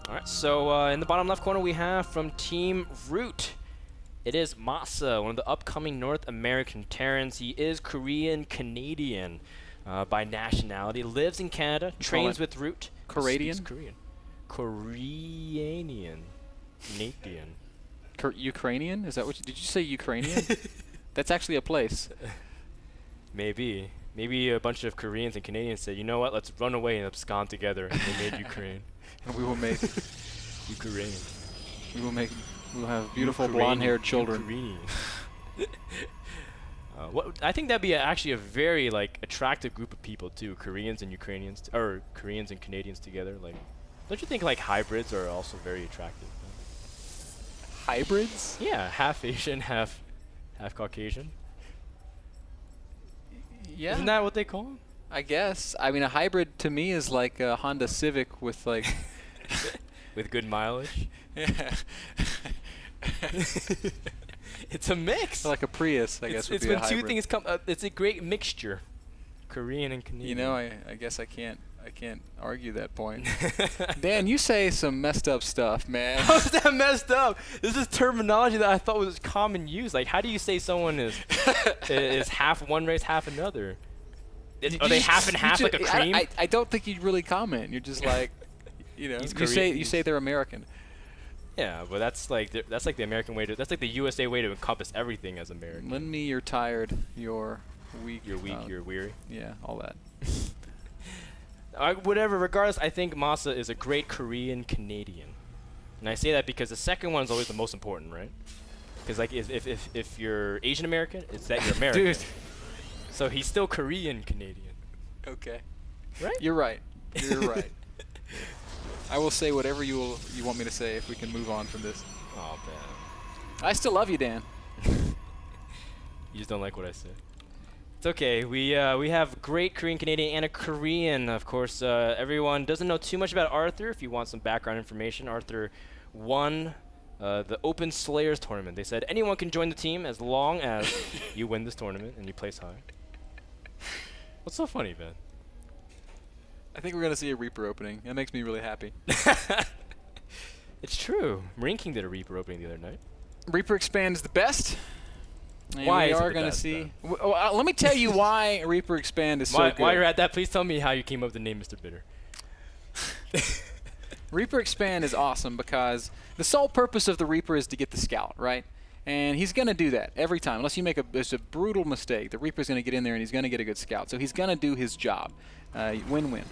All right, so in the bottom left corner we have from Team Root. It is Masa, one of the upcoming North American Terrans. He is Korean-Canadian by nationality, lives in Canada, trains with Root. Korean? Korean. Koreanian. Canadian. Ukrainian? Is that what did you say Ukrainian? That's actually a place. Maybe. Maybe a bunch of Koreans and Canadians said, you know what, let's run away and abscond together. And they made Ukraine. And we will make Ukraine. We will have beautiful blonde-haired children. I think that'd be actually a very attractive group of people too, Koreans and Ukrainians, or Koreans and Canadians together. Like, don't you think hybrids are also very attractive? Hybrids? Yeah, half Asian, half Caucasian. Yeah. Isn't that what they call them? I guess. I mean, a hybrid to me is like a Honda Civic with with good mileage. Yeah. It's a mix. Like a Prius, I guess would be a hybrid. It's when two things come. It's a great mixture. Korean and Canadian. You know, I guess I can't argue that point. Dan, you say some messed up stuff, man. How's that messed up? This is terminology that I thought was common use. Like, how do you say someone is half one race, half another? Are they half and half like a cream? I don't think you really comment. You're just like, you know, you say they're American. Yeah, but that's like the American way to. That's like the USA way to encompass everything as American. Lend me you're tired, you're weak. You're weak. You're weary. Yeah, all that. Whatever. Regardless, I think Masa is a great Korean Canadian, and I say that because the second one is always the most important, right? Because if you're Asian American, it's that you're American. Dude. So he's still Korean Canadian. Okay. Right? You're right. You're right. I will say whatever you want me to say if we can move on from this. Oh, man. I still love you, Dan. You just don't like what I said. It's okay. We have great Korean Canadian and a Korean, of course. Everyone doesn't know too much about Arthur. If you want some background information, Arthur won the Open Slayers tournament. They said anyone can join the team as long as you win this tournament and you place high. What's so funny, Ben? I think we're going to see a Reaper opening. That makes me really happy. It's true. Marine King did a Reaper opening the other night. Reaper Expand is the best. And why we is are it the going to best, see. Let me tell you why Reaper Expand is so good. While you're at that, please tell me how you came up with the name MrBitter. Reaper Expand is awesome because the sole purpose of the Reaper is to get the scout, right? And he's going to do that every time. Unless you make a brutal mistake, the Reaper's going to get in there and he's going to get a good scout. So he's going to do his job. Win-win.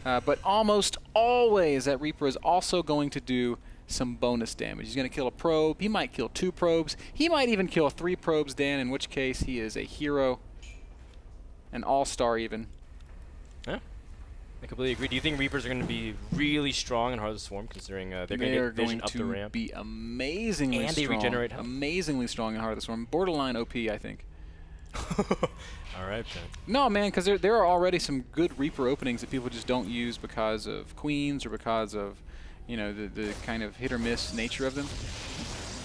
But almost always that Reaper is also going to do some bonus damage. He's going to kill a probe. He might kill 2 probes. He might even kill 3 probes, Dan, in which case he is a hero, an all-star even. Yeah, I completely agree. Do you think Reapers are going to be really strong in Heart of the Swarm, considering they're going to get vision up the ramp? Be amazingly strong. And they regenerate health. Amazingly strong in Heart of the Swarm. Borderline OP, I think. All right, Ben. No, man, because there are already some good Reaper openings that people just don't use because of queens or because of, you know, the kind of hit or miss nature of them.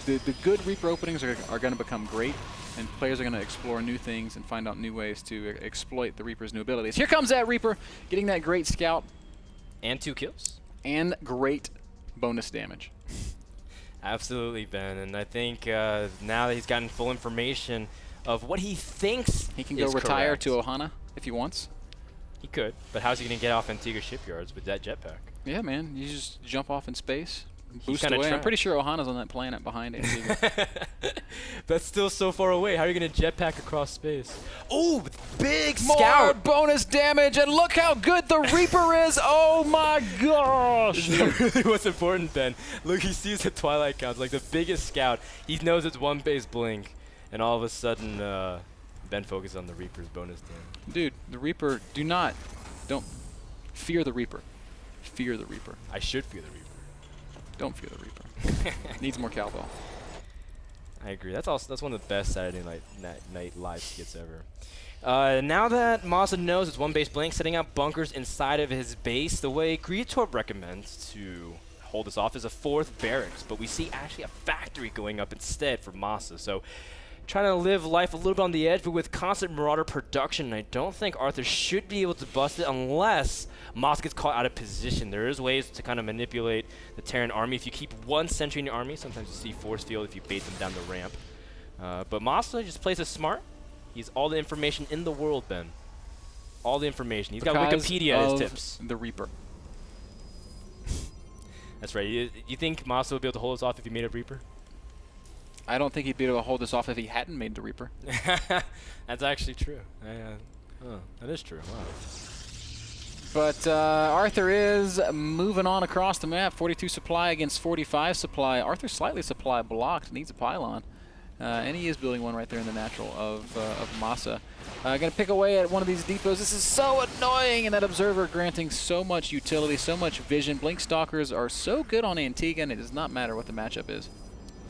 The good Reaper openings are going to become great, and players are going to explore new things and find out new ways to exploit the Reaper's new abilities. Here comes that Reaper, getting that great scout. And 2 kills. And great bonus damage. Absolutely, Ben. And I think now that he's gotten full information of what he thinks he can go retire correct. to Ohana if he wants. He could, but how's he going to get off Antiga shipyards with that jetpack? Yeah, man. You just jump off in space, boost away. I'm pretty sure Ohana's on that planet behind Antiga. That's still so far away. How are you going to jetpack across space? Oh, big More scout! Bonus damage, and look how good the Reaper is! Oh my gosh! This is really what's important, Ben. Look, he sees the Twilight counts, like the biggest scout. He knows it's 1 base blink, and all of a sudden, Ben focuses on the Reaper's bonus damage. Dude, the Reaper, don't fear the Reaper. Fear the Reaper. I should fear the Reaper. Don't fear the Reaper. Needs more cowbell. I agree. That's one of the best Saturday night live skits ever. Now that Masa knows it's 1 base blank, setting up bunkers inside of his base, the way Greatorp recommends to hold this off is a 4th barracks, but we see actually a factory going up instead for Masa. So trying to live life a little bit on the edge, but with constant Marauder production, I don't think Arthur should be able to bust it unless Masa gets caught out of position. There is ways to kind of manipulate the Terran army. If you keep one sentry in your army, sometimes you see force field if you bait them down the ramp. But Masa just plays it smart. He's all the information in the world, Ben. All the information. He's got Wikipedia as tips. The Reaper. That's right. You think Masa would be able to hold us off if he made a Reaper? I don't think he'd be able to hold this off if he hadn't made the Reaper. That's actually true. That is true. Wow. But Arthur is moving on across the map. 42 supply against 45 supply. Arthur slightly supply blocked. Needs a pylon. And he is building one right there in the natural of Masa. Going to pick away at one of these depots. This is so annoying, and that observer granting so much utility, so much vision. Blink Stalkers are so good on Antiga, and it does not matter what the matchup is.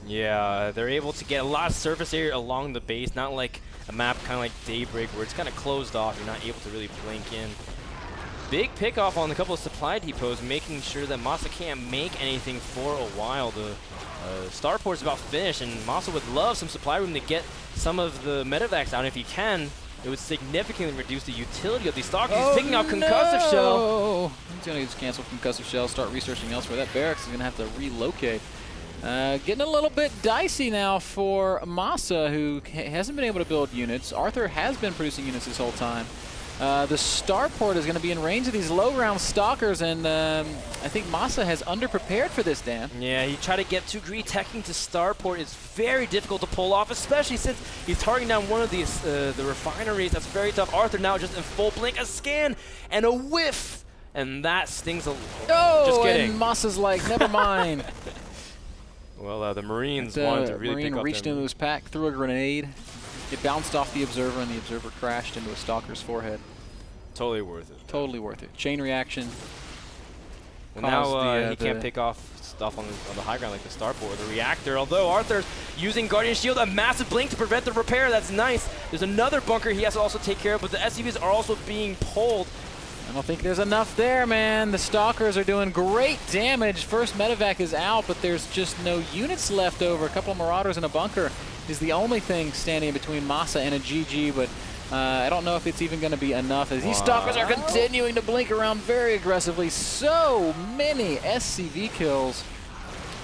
Yeah, they're able to get a lot of surface area along the base, not like a map kind of like Daybreak where it's kind of closed off. You're not able to really blink in. Big pickoff on a couple of supply depots, making sure that Masa can't make anything for a while. The starport's about finished, and Masa would love some supply room to get some of the medevacs out. And if he can, it would significantly reduce the utility of these stalkers. He's taking out Concussive Shell. He's going to just cancel Concussive Shell, start researching elsewhere. That barracks is going to have to relocate. Getting a little bit dicey now for Masa, who hasn't been able to build units. Arthur has been producing units this whole time. The starport is going to be in range of these low-round stalkers, and I think Masa has underprepared for this, Dan. Yeah, he tried to get too greedy. Teching to starport is very difficult to pull off, especially since he's targeting down one of these the refineries. That's very tough. Arthur now just in full blink, a scan, and a whiff, and that stings a lot. Oh, just kidding. And Masa's like, never mind. Well, the Marines wanted to really Marine pick up reached into his pack, threw a grenade. It bounced off the observer, and the observer crashed into a stalker's forehead. Totally worth it. Totally worth it. Chain reaction. Well, now he can't pick off stuff on the high ground like the starport or the reactor. Although Arthur's using Guardian Shield, a massive blink to prevent the repair. That's nice. There's another bunker he has to also take care of, but the SCVs are also being pulled. I don't think there's enough there, man. The stalkers are doing great damage. First medevac is out, but there's just no units left over. A couple of marauders in a bunker is the only thing standing between Masa and a GG, but I don't know if it's even going to be enough, as these stalkers are continuing to blink around very aggressively. So many SCV kills.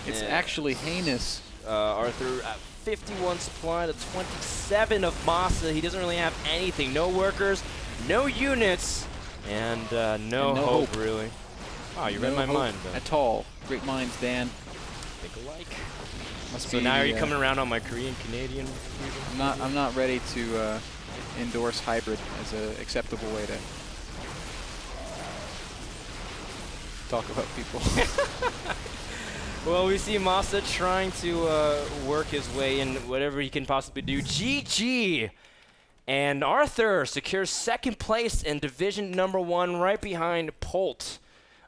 It's actually heinous. Arthur at 51 supply to 27 of Masa. He doesn't really have anything. No workers, no units. And no hope, really. Wow, you read my mind, Ben. At all. Great minds, Dan. Think alike. So now are you coming around on my Korean-Canadian fusion? I'm not ready to endorse hybrid as an acceptable way to talk about people. Well, we see Masa trying to work his way in whatever he can possibly do. GG! And Arthur secures second place in Division #1 right behind Polt.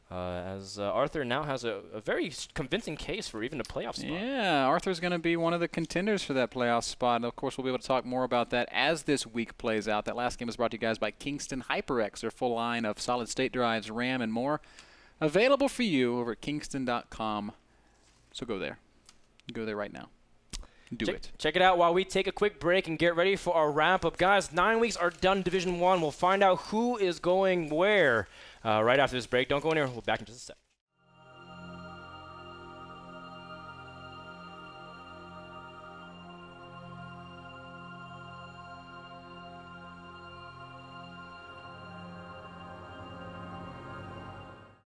As Arthur now has a very convincing case for even a playoff spot. Yeah, Arthur's going to be one of the contenders for that playoff spot. And of course, we'll be able to talk more about that as this week plays out. That last game was brought to you guys by Kingston HyperX, their full line of solid-state drives, RAM, and more. Available for you over at kingston.com. So go there. Go there right now. Check it out while we take a quick break and get ready for our wrap-up. Guys, 9 weeks are done Division 1. We'll find out who is going where right after this break. Don't go anywhere. We'll be back in just a sec.